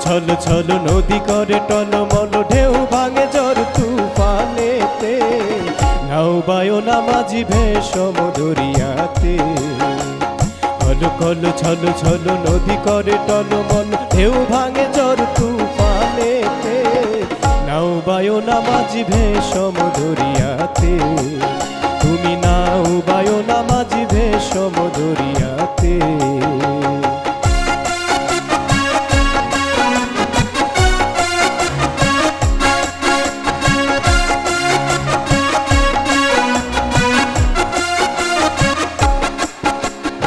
ছল ছল নদী করে টলমল, ঢেউ ভাঙে ঝড় তুফানেতে, নাও বায়না মাঝি ভেসম দরিয়াতে। কল কল ছল ছল নদী করে টলমল, ঢেউ ভাঙে ঝড় তুফানেতে, নাও বায়না মাঝি ভেসম দরিয়াতে। তুমি নাও বায়না মাঝি ভেসম দরিয়াতে।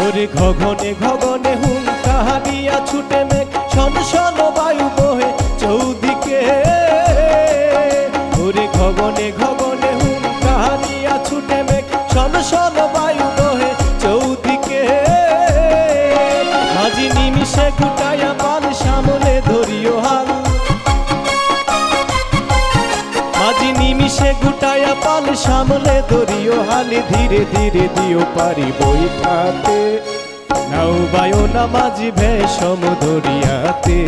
ওরে গগনে গগনে হুঙ্কা হানিয়া ছুটে মেঘ, শন শন বায়ু বহে চৌদিকে। ওরে গগনে গগনে হুঙ্কা হানিয়া ছুটে মেঘ, শন শন বায়ু বহে চৌদিকে। মাঝি নিমিষে গুটাইয়া পান সামনে ধরিও হাল, মাঝি নিমিষে গুটাইয়া পাল সামনে ধরিও হাল। ধীরে ধীরে দিও পারি বৈঠাতে, নাও বায়না মাঝি ভেসম দরিয়াতে।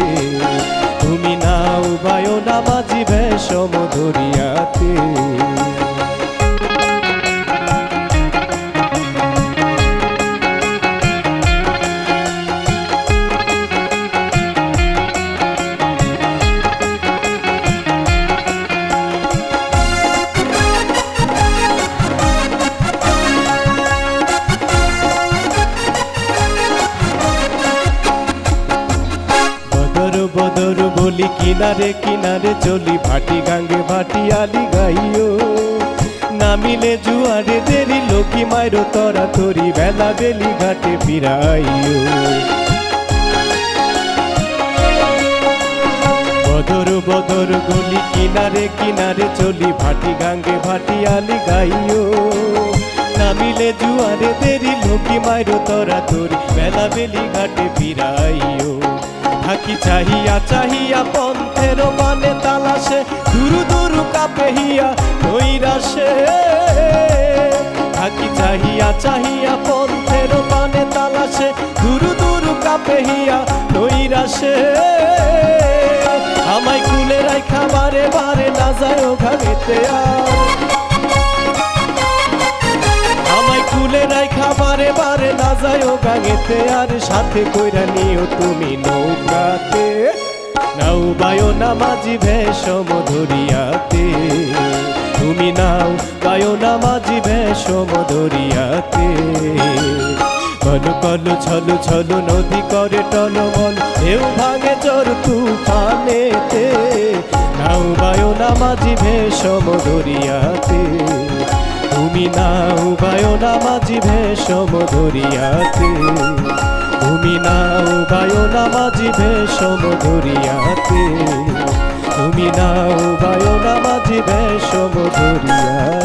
তুমি নাও বায়না মাঝি ভেসম দরিয়াতে। বদর বলি কিনারে কিনারে চলি, ভাটি গাঙ্গে ভাটি আলি গাইও। নামিলে জুয়ারে দেরি লোকি মাইরো তরা তরি, বেলা বেলি ঘাটে ফিরাইও। বদর বদর গলি কিনারে কিনারে চলি, ভাটি গাঙ্গে ভাটি আলি গাইও। নামিলে জুয়ারে দেরি লোকি মাইরো তরা তরি, বেলা বেলি ঘাটে ফিরাইও। থাকি চাহিয়া চাহিয়া পন্থের মানে তালাশে, দুরু দুরু কাপে হিয়া নৈরাশে। থাকি চাহিয়া চাহিয়া পন্থের মানে তালাশে, দুরু দুরু কাপে হিয়া নৈরাশে। আমায় কুলে রাইখা বারে বারে না যায় ঘাগেতে আর, আমায় কুলে রাইখা বারে বারে না যায় গাঙেতে আর। সাথে কইরা নিও তুমি নৌকাতে, নাও বায়না মাঝি ভেসম দরিয়াতে। তুমি নাও বায়না মাঝি ভেসম দরিয়াতে। কল কল ছল ছল নদী করে টলমল, ঢেউ ভাঙে ঝড় তুফানেতে, নাও বায়না মাঝি ভেসম দরিয়াতে। তুমি নাও বায়না মাঝি ভেসম দরিয়াতে। তুমি নাও বায়না মাঝি ভেসম দরিয়াতে। তুমি নাও বায়না মাঝি ভেসম দরিয়াতে।